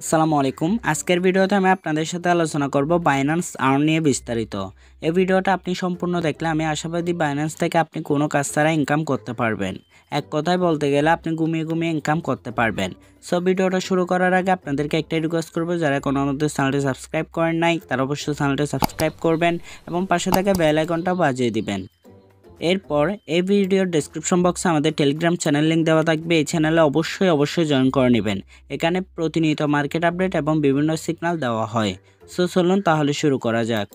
আসসালামু আলাইকুম। আজকের ভিডিওতে আমি আপনাদের সাথে আলোচনা করব বাইন্যান্স আর্ন নিয়ে বিস্তারিত। এই ভিডিওটা আপনি সম্পূর্ণ দেখলে আমি আশাবাদী বাইন্যান্স থেকে আপনি কোনো কাজ ছাড়া ইনকাম করতে পারবেন। এক কথায় বলতে গেলে আপনি ঘুমিয়ে ঘুমিয়ে ইনকাম করতে পারবেন। সো ভিডিওটা শুরু করার আগে আপনাদেরকে একটাই রিকোয়েস্ট করব, যারা কোনো আমাদের চ্যানেলটি সাবস্ক্রাইব করেন নাই তারা অবশ্যই চ্যানেলটি সাবস্ক্রাইব করবেন এবং পাশে থাকা বেল আইকনটা বাজিয়ে দিবেন। এরপর এই ভিডিওর ডেসক্রিপশন বক্সে আমাদের টেলিগ্রাম চ্যানেল লিংক দেওয়া থাকবে। এই চ্যানেলে অবশ্যই জয়েন করে নেবেন। এখানে প্রতিনিয়ত মার্কেট আপডেট এবং বিভিন্ন সিগন্যাল দেওয়া হয়। সো চলুন তাহলে শুরু করা যাক।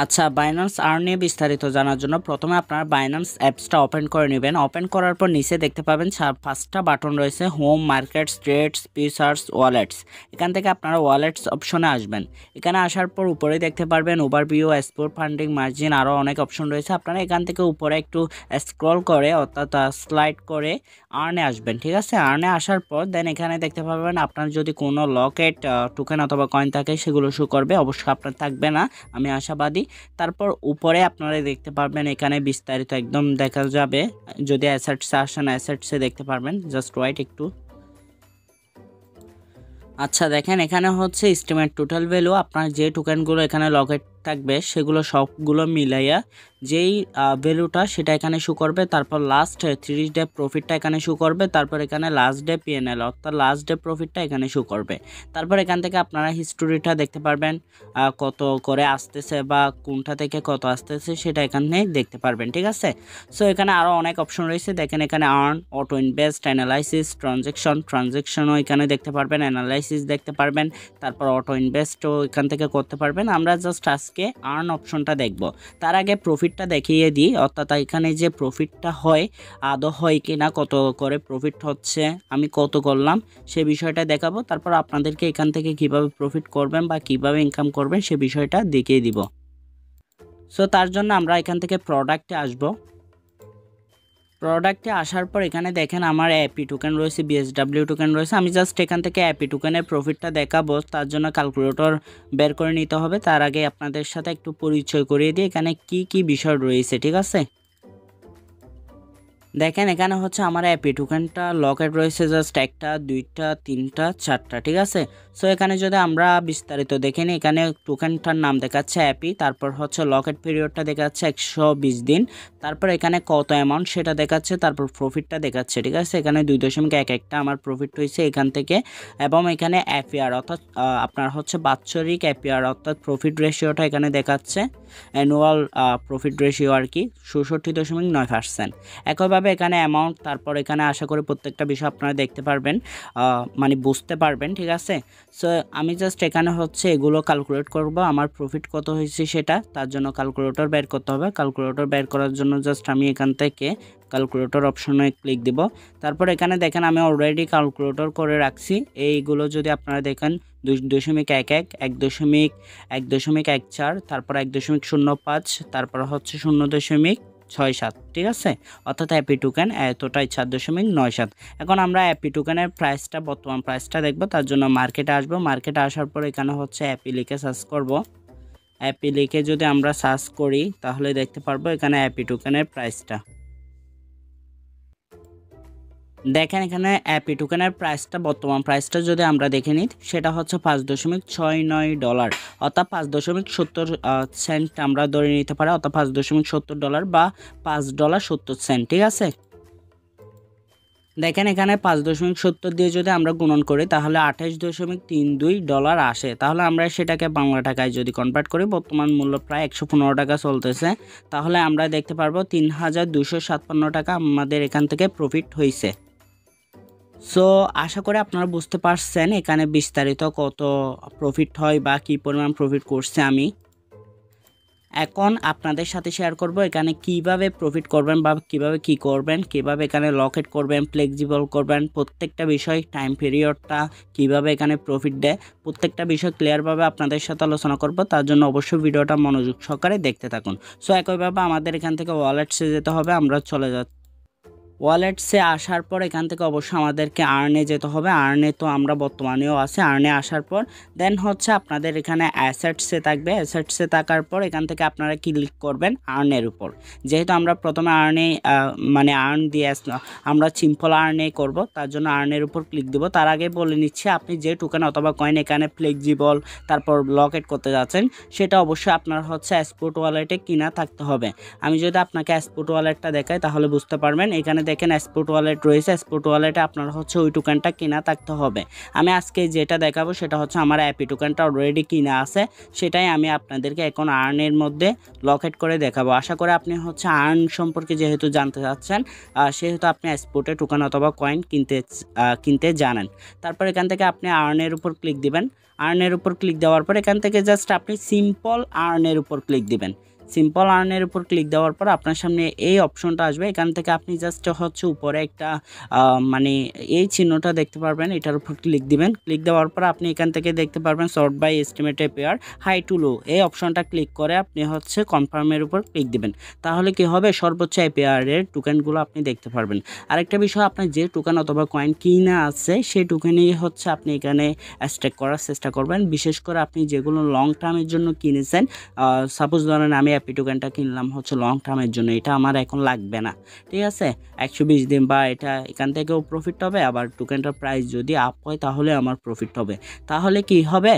আচ্ছা, বাইন্যান্স আর্ন নিয়ে বিস্তারিত জানার জন্য প্রথমে আপনারা বাইন্যান্স অ্যাপসটা ওপেন করে নেবেন। ওপেন করার পর নিচে দেখতে পাবেন 5টা বাটন রয়েছে, home, markets, trades, features, wallets. এখান থেকে আপনারা ওয়ালেটস অপশনে আসবেন। এখানে আসার পর উপরে দেখতে পারবেন ওভারভিউ, এক্সপোর্ট, ফান্ডিং, মার্জিন, আরও অনেক অপশন রয়েছে। আপনারা এখান থেকে উপরে একটু স্ক্রল করে অর্থাৎ স্লাইড করে আর্নে আসবেন। ঠিক আছে, আর্নে আসার পর দেন এখানে দেখতে পাবেন আপনার যদি কোনো লকেট, টোকেন অথবা কয়েন থাকে সেগুলো শো করবে। অবশ্যই আপনার থাকবে না, আমি আশাবাদী। তারপর উপরে আপনারা দেখতে পারবেন এখানে বিস্তারিত একদম দেখা যাবে। যদি অ্যাসেটসে আসেন অ্যাসেটসে দেখতে পারবেন। জাস্ট ওয়াইট একটু। আচ্ছা দেখেন, এখানে হচ্ছে এস্টিমেট টোটাল ভ্যালু। আপনার যে টোকেনগুলো এখানে লকেট থাকবে সেগুলো সবগুলো মিলাইয়া যেই ভ্যালুটা সেটা এখানে শো করবে। তারপর লাস্ট 30 ডে প্রফিটটা এখানে শো করবে। তারপর এখানে লাস্ট ডে পিএনএল অর্থাৎ লাস্ট ডে প্রফিটটা এখানে শো করবে। তারপর এখান থেকে আপনারা হিস্টোরিটা দেখতে পারবেন, কত করে আসতেছে বা কোনটা থেকে কত আসতেছে সেটা এখানে দেখতে পারবেন। ঠিক আছে, সো এখানে আরও অনেক অপশন রয়েছে। দেখেন এখানে আর্ন, অটো ইনভেস্ট, অ্যানালাইসিস, ট্রানজেকশনও এখানে দেখতে পারবেন, অ্যানালাইসিস দেখতে পারবেন, তারপর অটো ইনভেস্টও এখান থেকে করতে পারবেন। আমরা জাস্ট আজকে আর্ন অপশনটা দেখব। তার আগে প্রফিটটা দেখিয়ে দিই, অর্থাৎ এখানে যে প্রফিটটা হয় আদৌ হয় কি না, কত করে প্রফিট হচ্ছে, আমি কত করলাম সে বিষয়টা দেখাবো। তারপর আপনাদেরকে এখান থেকে কিভাবে প্রফিট করবেন বা কিভাবে ইনকাম করবেন সে বিষয়টা দেখিয়ে দিব। সো তার জন্য আমরা এখান থেকে প্রোডাক্টে আসব। প্রোডাক্টে আসার পর এখানে দেখেন আমার অ্যাপি টোকেন রয়েছে, বিএসডব্লিউ টোকেন রয়েছে। আমি জাস্ট এখান থেকে অ্যাপি টোকেনের প্রফিটটা দেখাবো। তার জন্য ক্যালকুলেটর বের করে নিতে হবে। তার আগে আপনাদের সাথে একটু পরিচয় করিয়ে দিই এখানে কি বিষয় রয়েছে। ঠিক আছে, দেখেন এখানে হচ্ছে আমার অ্যাপি টোকেনটা লকেট রয়েছে জাস্ট 1টা 2টা 3টা 4টা। ঠিক আছে, সো এখানে যদি আমরা বিস্তারিত দেখে নিই, এখানে টোকেনটার নাম দেখাচ্ছে অ্যাপি, তারপর হচ্ছে লকেট পিরিয়ডটা দেখাচ্ছে 120 দিন, তারপর এখানে কত অ্যামাউন্ট সেটা দেখাচ্ছে, তারপর প্রফিটটা দেখাচ্ছে। ঠিক আছে, এখানে 2.11টা আমার প্রফিট হয়েছে এখান থেকে। এবং এখানে এপিআর অর্থাৎ আপনার হচ্ছে বাৎসরিক এপিআর অর্থাৎ প্রফিট রেশিওটা এখানে দেখাচ্ছে, অ্যানুয়াল প্রফিট রেশিও আর কি 66.9%। একইভাবে এখানে অ্যামাউন্ট, তারপর এখানে আশা করি প্রত্যেকটা বিষয় আপনারা দেখতে পারবেন, মানে বুঝতে পারবেন। ঠিক আছে, সো আমি জাস্ট এখানে হচ্ছে এগুলো ক্যালকুলেট করব, আমার প্রফিট কত হয়েছে সেটা। তার জন্য ক্যালকুলেটর বের করতে হবে। ক্যালকুলেটর বের করার জন্য জাস্ট আমি এখান থেকে ক্যালকুলেটর অপশনে ক্লিক দিব। তারপর এখানে দেখেন আমি অলরেডি ক্যালকুলেটর করে রাখছি। এইগুলো যদি আপনারা দেখেন 2.11, 1.1.14, তারপর 1.05, তারপর হচ্ছে 0.67। ঠিক আছে, অর্থাৎ অ্যাপি টোকেন এতটাই 4.97। এখন আমরা অ্যাপি টোকেনের প্রাইসটা, বর্তমান প্রাইসটা দেখব। তার জন্য মার্কেটে আসবো। মার্কেটে আসার পর এখানে হচ্ছে অ্যাপি লিখে সার্চ করব। অ্যাপি লিখে যদি আমরা সার্চ করি তাহলে দেখতে পারবো এখানে অ্যাপি টোকেনের প্রাইসটা। দেখেন এখানে অ্যাপি টোকেনের প্রাইসটা, বর্তমান প্রাইসটা যদি আমরা দেখে নিই সেটা হচ্ছে $5.69, অর্থাৎ $5.70 আমরা ধরে নিতে পারি, অর্থাৎ $5.70 বা $5.70। ঠিক আছে, দেখেন এখানে 5.70 দিয়ে যদি আমরা গুণন করি তাহলে $28.32 আসে। তাহলে আমরা সেটাকে বাংলা টাকায় যদি কনভার্ট করি, বর্তমান মূল্য প্রায় 115 টাকা চলতেছে। তাহলে আমরা দেখতে পারবো 3256 টাকা আমাদের এখান থেকে প্রফিট হয়েছে। সো আশা করি আপনারা বুঝতে পারছেন এখানে বিস্তারিত কত প্রফিট হয় বা কি পরিমাণ প্রফিট করছে আমি। এখন আপনাদের সাথে শেয়ার করব এখানে কিভাবে প্রফিট করবেন বা কিভাবে কি করবেন, কিভাবে এখানে লকেট করবেন, ফ্লেক্সিবল করবেন, প্রত্যেকটা বিষয়, টাইম পিরিয়ডটা কিভাবে এখানে প্রফিট দেয়, প্রত্যেকটা বিষয় ক্লিয়ারভাবে আপনাদের সাথে আলোচনা করব। তার জন্য অবশ্যই ভিডিওটা মনোযোগ সহকারে দেখতে থাকুন। সো একইভাবে আমাদের এখান থেকে ওয়ালেটসে যেতে হবে। আমরা চলে যাচ্ছি। ওয়ালেটসে আসার পর এখান থেকে অবশ্যই আমাদেরকে আর্নে যেতে হবে। আর্নে তো আমরা বর্তমানেও আছে। আর্নে আসার পর দেন হচ্ছে আপনাদের এখানে অ্যাসেটসে থাকবে। অ্যাসেটসে থাকার পর এখান থেকে আপনারা ক্লিক করবেন আর্নের উপর। যেহেতু আমরা প্রথমে আর্নে মানে আর্ন দিয়ে আমরা সিম্পল আর্নে করব, তার জন্য আর্নের উপর ক্লিক দেব। তার আগে বলে নিচ্ছি, আপনি যে টোকেন অথবা কয়েন এখানে ফ্লেক্সিবল তারপর লকেট করতে যাচ্ছেন সেটা অবশ্যই আপনার হচ্ছে স্পট ওয়ালেটে কিনা থাকতে হবে। আমি যদি আপনাকে স্পট ওয়ালেটটা দেখাই তাহলে বুঝতে পারবেন। এখানে দেখেন স্পট ওয়ালেট রয়েছে। স্পট ওয়ালেটে আপনার হচ্ছে ওই টোকেনটা কিনা থাকতে হবে। আমি আজকে যেটা দেখাবো সেটা হচ্ছে আমার অ্যাপি টোকেনটা অলরেডি কিনা আছে, সেটাই আমি আপনাদেরকে এখন আর্নের মধ্যে লকেট করে দেখাবো। আশা করি আপনি হচ্ছে আর্ন সম্পর্কে যেহেতু জানতে চাচ্ছেন, সেহেতু আপনি স্পটে টোকেন অথবা কয়েন কিনতে জানেন। তারপর এখান থেকে আপনি আর্নের উপর ক্লিক দিবেন। আর্নের উপর ক্লিক দেওয়ার পর এখান থেকে জাস্ট আপনি সিম্পল আর্নের উপর ক্লিক দিবেন। সিম্পল আর্নের উপর ক্লিক দেওয়ার পর আপনার সামনে এই অপশনটা আসবে। এখান থেকে আপনি জাস্ট হচ্ছে উপরে একটা মানে এই চিহ্নটা দেখতে পারবেন, এটার উপর ক্লিক দিবেন। ক্লিক দেওয়ার পর আপনি এখান থেকে দেখতে পারবেন sort by estimated fare high to low, এই অপশনটা ক্লিক করে আপনি হচ্ছে কনফার্মের উপর ক্লিক দিবেন। তাহলে কি হবে, সর্বোচ্চ পেয়ারের টোকেনগুলো আপনি দেখতে পারবেন। আরেকটা বিষয়, আপনার যে টোকেন অথবা কয়েন কিনা আছে সেই টোকেনই হচ্ছে আপনি এখানে স্টেক করার চেষ্টা করবেন। বিশেষ করে আপনি যেগুলো লং টার্মের জন্য কিনেছেন, সাপোজ ধরেন আমি অ্যাপি টোকেনটা কিনলাম হচ্ছে লং টার্মের জন্য, এটা আমার এখন লাগবে না, ঠিক আছে, 120 দিন বা এটা এখান থেকেও প্রফিট হবে। আবার টোকেনটার প্রাইস যদি আপ হয় তাহলে আমার প্রফিট হবে। তাহলে কি হবে,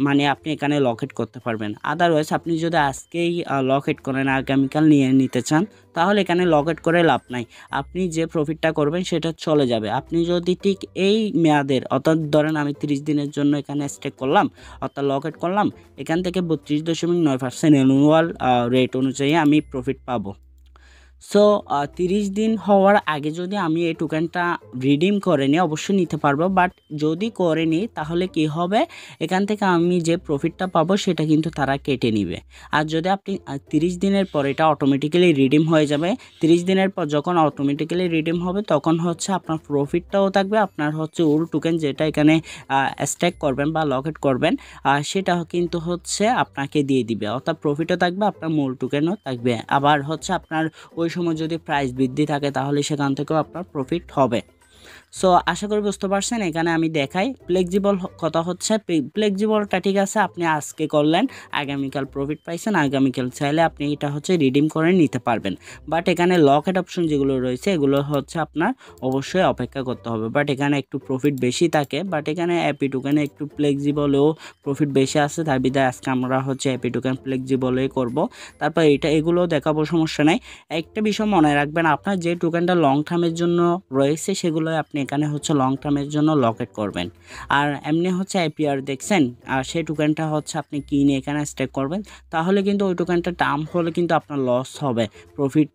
মানে আপনি এখানে লকেট করতে পারবেন। আদারওয়াইজ আপনি যদি আজকেই লকেট করেন, আগামীকাল নিয়ে নিতে চান, তাহলে এখানে লকেট করে লাভ নাই। আপনি যে প্রফিটটা করবেন সেটা চলে যাবে। আপনি যদি ঠিক এই মেয়াদের, অর্থাৎ ধরেন আমি 30 দিনের জন্য এখানে স্টেক করলাম অর্থাৎ লকেট করলাম, এখান থেকে 32.9% অ্যানুয়াল রেট অনুযায়ী আমি প্রফিট পাবো। সো 30 দিন হওয়ার আগে যদি আমি এই টোকেনটা রিডিম করে নিই অবশ্যই নিতে পারবো, বাট যদি করে নিই তাহলে কি হবে, এখান থেকে আমি যে প্রফিটটা পাবো সেটা কিন্তু তারা কেটে নিবে। আর যদি আপনি 30 দিনের পর এটা অটোমেটিক্যালি রিডিম হয়ে যাবে। 30 দিনের পর যখন অটোমেটিক্যালি রিডিম হবে তখন হচ্ছে আপনার প্রফিটটাও থাকবে, আপনার হচ্ছে ওর টোকেন যেটা এখানে স্ট্যাক করবেন বা লকেট করবেন সেটা কিন্তু হচ্ছে আপনাকে দিয়ে দিবে, অর্থাৎ প্রফিটও থাকবে, আপনার মূল টোকেনও থাকবে। আবার হচ্ছে আপনার ওই সময় যদি প্রাইস বৃদ্ধি থাকে তাহলে সেখান থেকেও আপনার প্রফিট হবে। সো আশা করি বুঝতে পারছেন। এখানে আমি দেখাই ফ্লেক্সিবল কথা হচ্ছে, ফ্লেক্সিবলটা ঠিক আছে, আপনি আজকে করলেন আগামীকাল প্রফিট পাইছেন, আগামীকাল চাইলে আপনি এটা হচ্ছে রিডিম করে নিতে পারবেন। বাট এখানে লকেট অপশন যেগুলো রয়েছে এগুলো হচ্ছে আপনার অবশ্যই অপেক্ষা করতে হবে। বাট এখানে একটু প্রফিট বেশি থাকে, বাট এখানে অ্যাপি টোকেনে একটু ফ্লেক্সিবলেও প্রফিট বেশি আছে, তার বিধায় আজকে আমরা হচ্ছে অ্যাপি টোকেন ফ্লেক্সিবলেই করব। তারপর এগুলো দেখাবো, সমস্যা নেই। একটা বিষয় মনে রাখবেন, আপনার যে টোকেনটা লং টার্মের জন্য রয়েছে সেগুলো আপনি এখানে হচ্ছে লং টার্মের জন্য লকেট করবেন। আর এমনি হচ্ছে আইপিআর দেখছেন, আর সেই টোকেনটা হচ্ছে আপনি কিনে এখানে স্টেক করবেন, তাহলে কিন্তু ওই টোকেনটা টার্ম হলে কিন্তু আপনার লস হবে। প্রফিট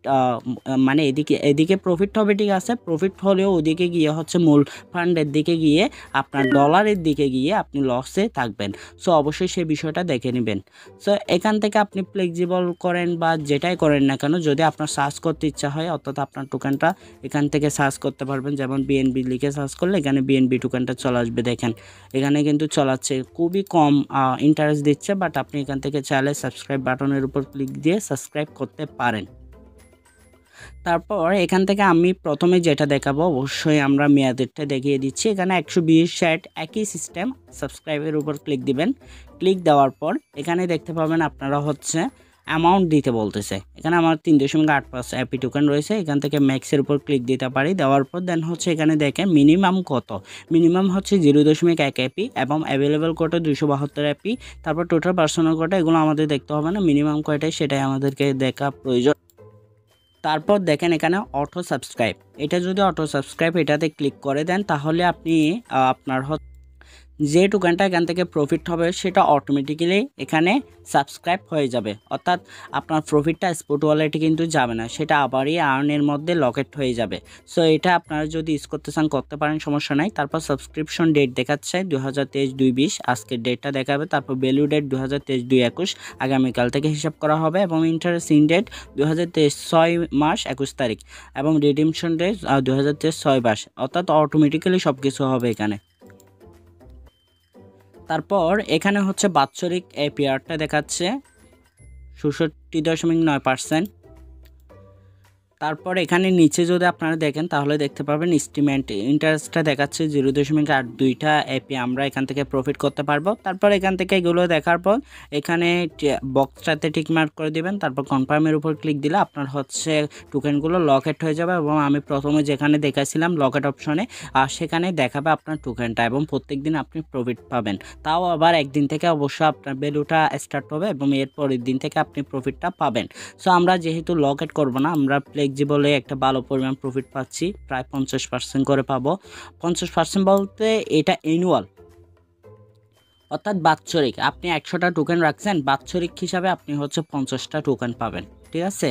মানে এদিকে প্রফিট হবে, ঠিক আছে, প্রফিট হলেও ওদিকে গিয়ে হচ্ছে মূল ফান্ডের দিকে গিয়ে আপনার ডলারের দিকে গিয়ে আপনি লসে থাকবেন। সো অবশ্যই সেই বিষয়টা দেখে নেবেন। সো এখান থেকে আপনি ফ্লেক্সিবল করেন বা যেটাই করেন না কেন, যদি আপনার সার্চ করতে ইচ্ছা হয় অর্থাৎ আপনার টোকেনটা এখান থেকে সার্চ করতে পারবেন। যেমন বিএনবি লিখে সার্চ করলে এখানে বিএনবি টোকেনটা চলে আসবে। দেখেন এখানে কিন্তু চলাচ্ছে, খুবই কম ইন্টারেস্ট দিচ্ছে, বাট আপনি এখান থেকে চাইলে সাবস্ক্রাইব বাটনের উপর ক্লিক দিয়ে সাবস্ক্রাইব করতে পারেন। তারপর এখান থেকে আমি প্রথমে যেটা দেখাবো অবশ্যই আমরা মেয়াদেরটা দেখিয়ে দিচ্ছি। এখানে 120 একই সিস্টেম, সাবস্ক্রাইবের উপর ক্লিক দিবেন। ক্লিক দেওয়ার পর এখানে দেখতে পাবেন আপনারা হচ্ছে অ্যামাউন্ট দিতে বলতেছে। এখানে আমার 3.85 অ্যাপি টোকেন রয়েছে, এখান থেকে ম্যাক্সের উপর ক্লিক দিতে পারি। দেওয়ার পর দেন হচ্ছে এখানে দেখেন মিনিমাম কত, মিনিমাম হচ্ছে 0.1 অ্যাপি এবং অ্যাভেলেবেল কোটা 272 অ্যাপি। তারপর টোটাল পার্সোনাল কোটা এগুলো আমাদের দেখতে হবে না, মিনিমাম কয়টাই সেটাই আমাদেরকে দেখা প্রয়োজন। তারপর দেখেন এখানে অটো সাবস্ক্রাইব, এটা যদি অটো সাবস্ক্রাইব এটাতে ক্লিক করে দেন তাহলে আপনি আপনার যে টোকেনটা এখান থেকে প্রফিট হবে সেটা অটোমেটিক্যালি এখানে সাবস্ক্রাইব হয়ে যাবে, অর্থাৎ আপনার প্রফিটটা স্পট ওয়ালেটে কিন্তু যাবে না, সেটা আবারই আর্নের মধ্যে লকেট হয়ে যাবে। সো এটা আপনারা যদি ইউজ করতে চান করতে পারেন, সমস্যা নাই। তারপর সাবস্ক্রিপশন ডেট দেখাচ্ছে 2023-2/20 আজকের ডেটটা দেখাবে। তারপর ভ্যালু ডেট 2023-2/21 আগামীকাল থেকে হিসাব করা হবে, এবং ইন্টারেস্ট ইন ডেট 2023 6 মাস 21 তারিখ, এবং রিডিমশন ডেট 2023 6 মাস, অর্থাৎ অটোমেটিক্যালি সব কিছু হবে এখানে। তারপর এখানে হচ্ছে বাৎসরিক এপিআরটা দেখাচ্ছে 67.9%। তারপর এখানে নিচে যদি আপনারা দেখেন তাহলে দেখতে পাবেন এস্টিমেট ইন্টারেস্টটা দেখাচ্ছে 0.82টা এপি আমরা এখান থেকে প্রফিট করতে পারবো। তারপর এখান থেকে এগুলো দেখার পর এখানে বক্সটাতে টিক মার্ক করে দিবেন, তারপর কনফার্মের উপর ক্লিক দিলে আপনার হচ্ছে টোকেনগুলো লকেট হয়ে যাবে এবং আমি প্রথমে যেখানে দেখাইছিলাম লকেট অপশনে আর সেখানে দেখাবে আপনার টোকেনটা এবং প্রত্যেকদিন আপনি প্রফিট পাবেন। তাও আবার একদিন থেকে অবশ্যই আপনার ভ্যালুটা স্টার্ট হবে এবং এর পরের দিন থেকে আপনি প্রফিটটা পাবেন। সো আমরা যেহেতু লকেট করব না, আমরা ফ্লেক্সিবলে একটা ভালো পরিমাণ প্রফিট পাচ্ছি, প্রায় 50% করে পাবো। 50% বলতে এটা অ্যানুয়াল, অর্থাৎ বাৎসরিক। আপনি 100টা টোকেন রাখছেন, বাৎসরিক হিসাবে আপনি হচ্ছে 50টা টোকেন পাবেন, ঠিক আছে।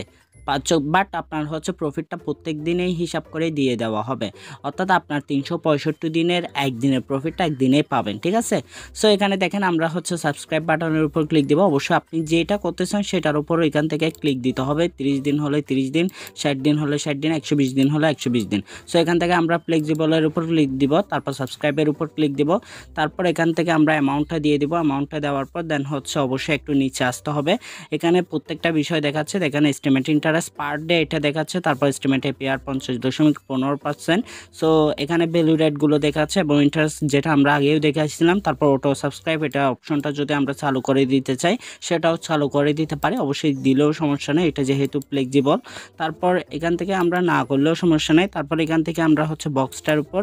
বাট আপনার হচ্ছে প্রফিটটা প্রত্যেক দিনেই হিসাব করে দিয়ে দেওয়া হবে, অর্থাৎ আপনার 365 দিনের একদিনের প্রফিটটা একদিনেই পাবেন, ঠিক আছে। সো এখানে দেখেন আমরা হচ্ছে সাবস্ক্রাইব বাটনের উপর ক্লিক দেবো। অবশ্যই আপনি যেটা করতেছেন সেটার উপর এখান থেকে ক্লিক দিতে হবে। 30 দিন হলে 30 দিন, 60 দিন হলে 60 দিন, 120 দিন হলে 120 দিন। সো এখান থেকে আমরা ফ্লেক্সিবলের উপর ক্লিক দিব, তারপর সাবস্ক্রাইবের উপর ক্লিক দিব, তারপর এখান থেকে আমরা অ্যামাউন্টটা দিয়ে দিব। অ্যামাউন্টটা দেওয়ার পর দেন হচ্ছে অবশ্যই একটু নিচে আসতে হবে। এখানে প্রত্যেকটা বিষয় দেখাচ্ছে, দেখেন এস্টিমেট ইন্টারেস্ট পার ডে এটা দেখাচ্ছে, তারপর এস্টিমেট এপিআর 50.15%। সো এখানে ভ্যালু রেটগুলো দেখাচ্ছে এবং ইন্টারেস্ট যেটা আমরা আগেও দেখাচ্ছিলাম। তারপর অটো সাবস্ক্রাইব এটা অপশনটা যদি আমরা চালু করে দিতে চাই সেটাও চালু করে দিতে পারি, অবশ্যই দিলেও সমস্যা নেই, এটা যেহেতু ফ্লেক্সিবল। তারপর এখান থেকে আমরা না করলেও সমস্যা নেই। তারপর এখান থেকে আমরা হচ্ছে বক্সটার উপর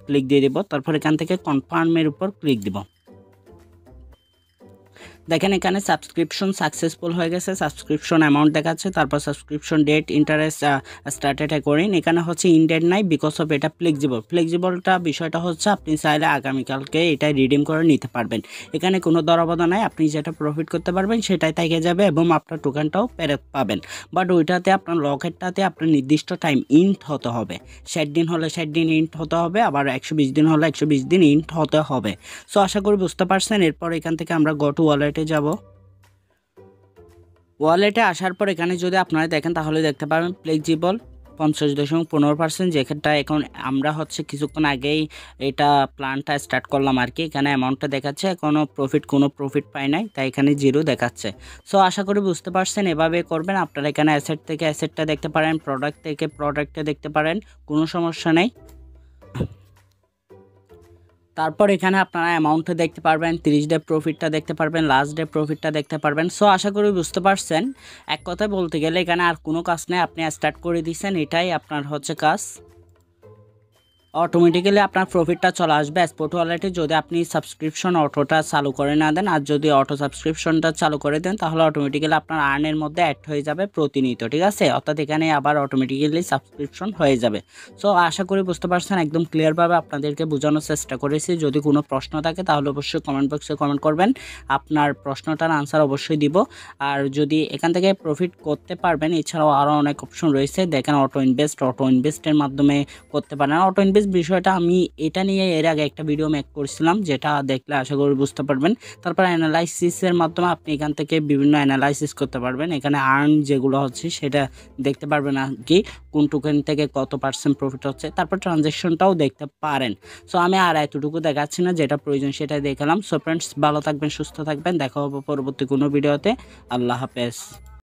ক্লিক দিয়ে দেব, তারপর এখান থেকে কনফার্মের উপর ক্লিক দিব। দেখেন এখানে সাবস্ক্রিপশন সাকসেসফুল হয়ে গেছে, সাবস্ক্রিপশন অ্যামাউন্ট দেখাচ্ছে, তারপর subscription date interest started according. এখানে হচ্ছে ইনডেট নাই, বিকজ অফ এটা ফ্লেক্সিবলটা বিষয়টা হচ্ছে আপনি চাইলে আগামীকালকে এটা রিডিম করে নিতে পারবেন। এখানে কোনো দরবাধা নাই, আপনি যেটা প্রফিট করতে পারবেন সেটাই থেকে যাবে এবং আপনার টোকেনটাও ফেরত পাবেন। বাট ওইটাতে আপনার লকেটটাতে আপনার নির্দিষ্ট টাইম ইন্ট হতে হবে, 60 দিন হলে 60 দিন ইন্ট হতে হবে, আবার 120 দিন হলে 120 দিন ইন্ট হতে হবে। সো আশা করি বুঝতে পারছেন। এরপর এখান থেকে আমরা গো টু ওয়ালেটে যাব। ওয়ালেটে আসার পর এখানে যদি আপনারা দেখেন তাহলে দেখতে পাবেন ফ্লেক্সিবল 50.15%, যেখানটা এখন আমরা হচ্ছে কিছুক্ষণ আগেই এটা প্ল্যানটা স্টার্ট করলাম আর কি। এখানে অ্যামাউন্টটা দেখাচ্ছে, কোনো প্রফিট পাই নাই, তাই এখানে 0 দেখাচ্ছে। সো আশা করি বুঝতে পারছেন, এভাবে করবেন আপনারা। এখানে অ্যাসেট থেকে অ্যাসেটটা দেখতে পারেন, প্রোডাক্ট থেকে প্রোডাক্টটা দেখতে পারেন, কোনো সমস্যা নেই। তারপর এখানে আপনারা অ্যামাউন্টটা দেখতে পারবেন, 30 ডে প্রফিটটা দেখতে পারবেন, লাস্ট ডে প্রফিটটা দেখতে পারবেন। সো আশা করি বুঝতে পারছেন। এক কথায় বলতে গেলে এখানে আর কোনো কাজ নেই, আপনি স্টার্ট করে দিয়েছেন, এটাই আপনার হচ্ছে কাজ। অটোমেটিক্যালি আপনার প্রফিটটা চলে আসবে স্পট ওয়ালেটে যদি আপনি সাবস্ক্রিপশন অটোটা চালু করে না দেন। আর যদি অটো সাবস্ক্রিপশনটা চালু করে দেন তাহলে অটোমেটিক্যালি আপনার আর্নের মধ্যে অ্যাড হয়ে যাবে প্রতিনিয়ত, ঠিক আছে। অর্থাৎ এখানে আবার অটোমেটিক্যালি সাবস্ক্রিপশন হয়ে যাবে। সো আশা করি বুঝতে পারছেন, একদম ক্লিয়ারভাবে আপনাদেরকে বোঝানোর চেষ্টা করেছি। যদি কোনো প্রশ্ন থাকে তাহলে অবশ্যই কমেন্ট বক্সে কমেন্ট করবেন, আপনার প্রশ্নটার আনসার অবশ্যই দিব। আর যদি এখান থেকে প্রফিট করতে পারবেন, এছাড়াও আরও অনেক অপশন রয়েছে, দেখেন অটো ইনভেস্টের মাধ্যমে করতে পারেন। অটো ইনভেস্ট বিষয়টা আমি এটা নিয়ে এর আগে একটা ভিডিও মেক করছিলাম, যেটা দেখলে আশা করি বুঝতে পারবেন। তারপর অ্যানালাইসিসের মাধ্যমে আপনি এখান থেকে বিভিন্ন অ্যানালাইসিস করতে পারবেন। এখানে আর্ন যেগুলো হচ্ছে সেটা দেখতে পারবেন আর কি, কোন টোকেন থেকে কত % প্রফিট হচ্ছে, তারপর ট্রানজ্যাকশনটাও দেখতে পারেন। সো আমি আর এতটুকু দেখাচ্ছি না, যেটা প্রয়োজন সেটাই দেখালাম। সো ফ্রেন্ডস, ভালো থাকবেন, সুস্থ থাকবেন, দেখা হবে পরবর্তী কোনো ভিডিওতে। আল্লাহ হাফেজ।